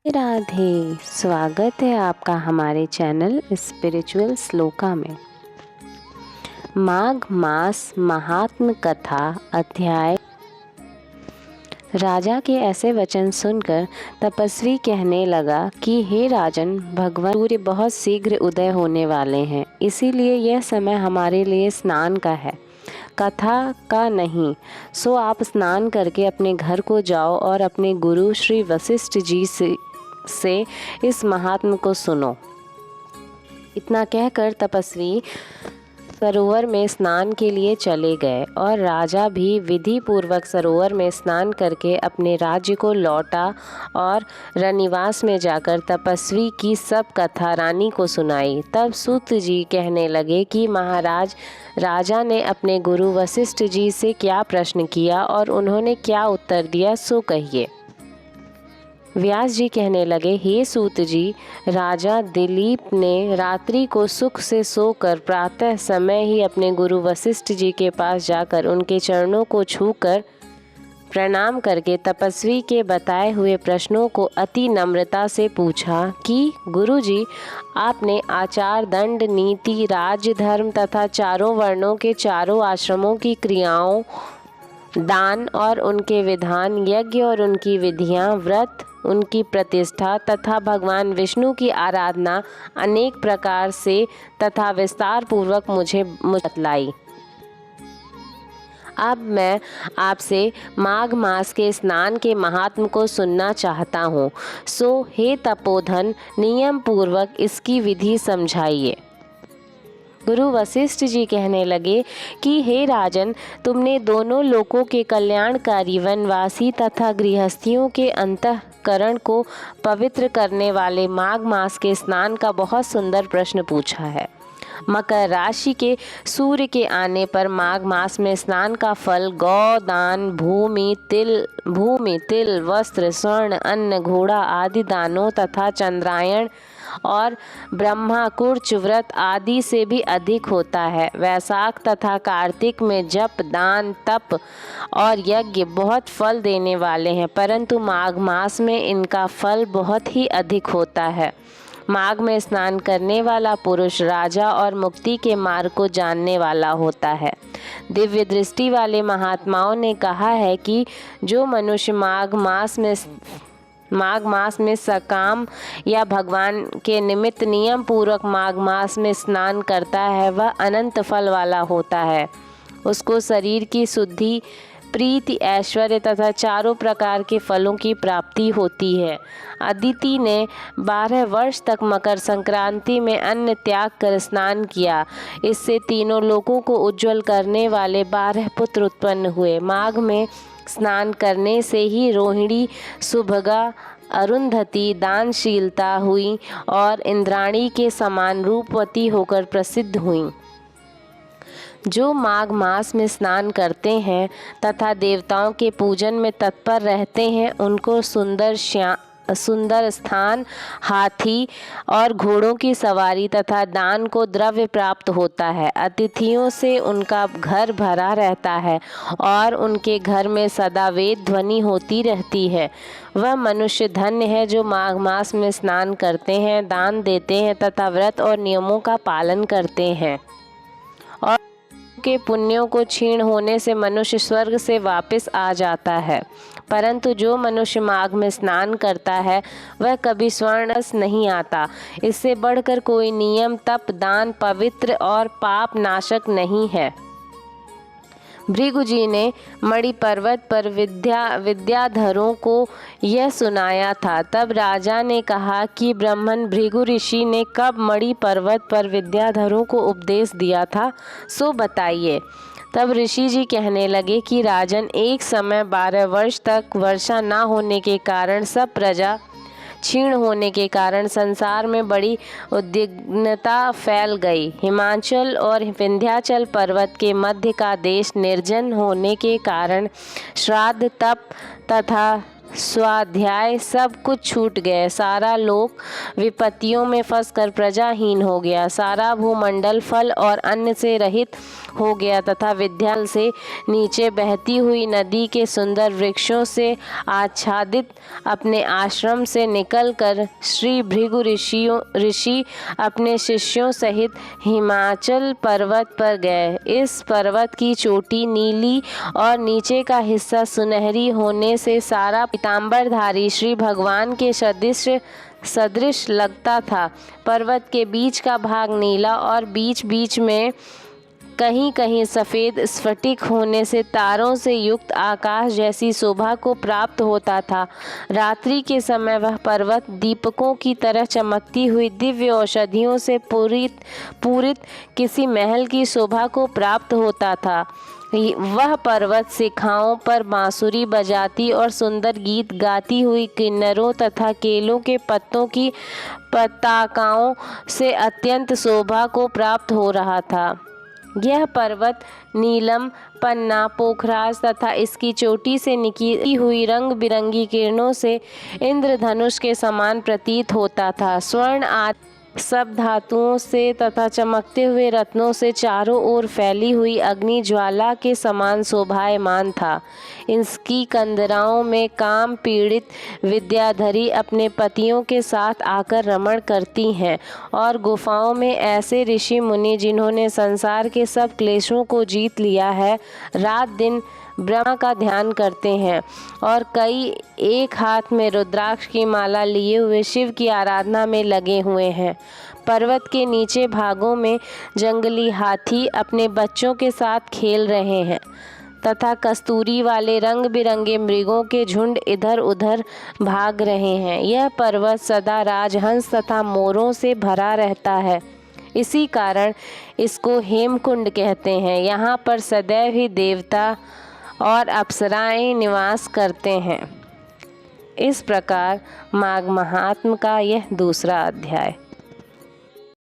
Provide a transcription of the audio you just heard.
राधे, स्वागत है आपका हमारे चैनल स्पिरिचुअल श्लोका में। माघ मास महात्म कथा अध्याय। राजा के ऐसे वचन सुनकर तपस्वी कहने लगा कि हे राजन, भगवान सूर्य बहुत शीघ्र उदय होने वाले हैं, इसीलिए यह समय हमारे लिए स्नान का है, कथा का नहीं। सो आप स्नान करके अपने घर को जाओ और अपने गुरु श्री वशिष्ठ जी से इस महात्म को सुनो। इतना कहकर तपस्वी सरोवर में स्नान के लिए चले गए और राजा भी विधि पूर्वक सरोवर में स्नान करके अपने राज्य को लौटा और रनिवास में जाकर तपस्वी की सब कथा रानी को सुनाई। तब सूत जी कहने लगे कि महाराज, राजा ने अपने गुरु वशिष्ठ जी से क्या प्रश्न किया और उन्होंने क्या उत्तर दिया, सो कहिए। व्यास जी कहने लगे, हे सूत जी, राजा दिलीप ने रात्रि को सुख से सोकर प्रातः समय ही अपने गुरु वशिष्ठ जी के पास जाकर उनके चरणों को छूकर प्रणाम करके तपस्वी के बताए हुए प्रश्नों को अति नम्रता से पूछा कि गुरु जी, आपने आचार, दंड, नीति, राज्य, धर्म तथा चारों वर्णों के चारों आश्रमों की क्रियाओं, दान और उनके विधान, यज्ञ और उनकी विधियां, व्रत, उनकी प्रतिष्ठा तथा भगवान विष्णु की आराधना अनेक प्रकार से तथा विस्तार पूर्वक मुझे बतलाई। अब मैं आपसे माघ मास के स्नान के महात्म को सुनना चाहता हूँ। सो हे तपोधन, नियम पूर्वक इसकी विधि समझाइए। गुरु वशिष्ठ जी कहने लगे कि हे राजन, तुमने दोनों लोकों के कल्याणकारी, वनवासी तथा गृहस्थियों के अंतःकरण को पवित्र करने वाले माघ मास के स्नान का बहुत सुंदर प्रश्न पूछा है। मकर राशि के सूर्य के आने पर माघ मास में स्नान का फल गौदान, भूमि, तिल, वस्त्र, स्वर्ण, अन्न, घोड़ा आदि दानों तथा चंद्रायण और ब्रह्मा कुर्च व्रत आदि से भी अधिक होता है। वैशाख तथा कार्तिक में जप, दान, तप और यज्ञ बहुत फल देने वाले हैं, परंतु माघ मास में इनका फल बहुत ही अधिक होता है। माघ में स्नान करने वाला पुरुष राजा और मुक्ति के मार्ग को जानने वाला होता है। दिव्य दृष्टि वाले महात्माओं ने कहा है कि जो मनुष्य माघ मास में सकाम या भगवान के निमित्त नियम पूर्वक माघ मास में स्नान करता है, वह अनंत फल वाला होता है। उसको शरीर की शुद्धि, प्रीति, ऐश्वर्य तथा चारों प्रकार के फलों की प्राप्ति होती है। अदिति ने 12 वर्ष तक मकर संक्रांति में अन्न त्याग कर स्नान किया। इससे तीनों लोकों को उज्जवल करने वाले 12 पुत्र उत्पन्न हुए। माघ में स्नान करने से ही रोहिणी, सुभगा, अरुंधति दानशीलता हुई और इंद्राणी के समान रूपवती होकर प्रसिद्ध हुई। जो माघ मास में स्नान करते हैं तथा देवताओं के पूजन में तत्पर रहते हैं, उनको सुंदर स्थान, हाथी और घोड़ों की सवारी तथा दान को द्रव्य प्राप्त होता है। अतिथियों से उनका घर भरा रहता है और उनके घर में सदा वेद ध्वनि होती रहती है। वह मनुष्य धन्य है जो माघ मास में स्नान करते हैं, दान देते हैं तथा व्रत और नियमों का पालन करते हैं। और के पुण्यों को क्षीण होने से मनुष्य स्वर्ग से वापस आ जाता है, परंतु जो मनुष्य माघ में स्नान करता है वह कभी स्वर्णस नहीं आता। इससे बढ़कर कोई नियम, तप, दान पवित्र और पाप नाशक नहीं है। भृगु जी ने मणि पर्वत पर विद्याधरों को यह सुनाया था। तब राजा ने कहा कि ब्राह्मण भृगु ऋषि ने कब मणि पर्वत पर विद्याधरों को उपदेश दिया था, सो बताइए। तब ऋषि जी कहने लगे कि राजन, एक समय 12 वर्ष तक वर्षा न होने के कारण सब प्रजा क्षीण होने के कारण संसार में बड़ी उद्विग्नता फैल गई। हिमाचल और विंध्याचल पर्वत के मध्य का देश निर्जन होने के कारण श्राद्ध, तप तथा स्वाध्याय सब कुछ छूट गए। सारा लोक विपत्तियों में फंसकर प्रजाहीन हो गया। सारा भूमंडल फल और अन्न से रहित हो गया तथा विद्याल से नीचे बहती हुई नदी के सुंदर वृक्षों से आच्छादित अपने आश्रम से निकलकर श्री भृगु ऋषि अपने शिष्यों सहित हिमाचल पर्वत पर गए। इस पर्वत की चोटी नीली और नीचे का हिस्सा सुनहरी होने से सारा पीतांबरधारी श्री भगवान के सदृश लगता था। पर्वत के बीच का भाग नीला और बीच बीच में कहीं कहीं सफ़ेद स्फटिक होने से तारों से युक्त आकाश जैसी शोभा को प्राप्त होता था। रात्रि के समय वह पर्वत दीपकों की तरह चमकती हुई दिव्य औषधियों से पूरित किसी महल की शोभा को प्राप्त होता था। वह पर्वत शिखाओं पर बांसुरी बजाती और सुंदर गीत गाती हुई किन्नरों तथा केलों के पत्तों की पताकाओं से अत्यंत शोभा को प्राप्त हो रहा था। यह पर्वत नीलम, पन्ना, पोखराज तथा इसकी चोटी से निकली हुई रंग बिरंगी किरणों से इंद्रधनुष के समान प्रतीत होता था। स्वर्ण आदि सब धातुओं से तथा चमकते हुए रत्नों से चारों ओर फैली हुई अग्नि ज्वाला के समान शोभायमान था। इसकी कंदराओं में काम पीड़ित विद्याधरी अपने पतियों के साथ आकर रमण करती हैं और गुफाओं में ऐसे ऋषि मुनि जिन्होंने संसार के सब क्लेशों को जीत लिया है, रात दिन ब्रह्मा का ध्यान करते हैं और कई एक हाथ में रुद्राक्ष की माला लिए हुए शिव की आराधना में लगे हुए हैं। पर्वत के नीचे भागों में जंगली हाथी अपने बच्चों के साथ खेल रहे हैं तथा कस्तूरी वाले रंग बिरंगे मृगों के झुंड इधर उधर भाग रहे हैं। यह पर्वत सदा राजहंस तथा मोरों से भरा रहता है। इसी कारण इसको हेमकुंड कहते हैं। यहाँ पर सदैव ही देवता और अप्सराएं निवास करते हैं। इस प्रकार माघ महात्म का यह दूसरा अध्याय।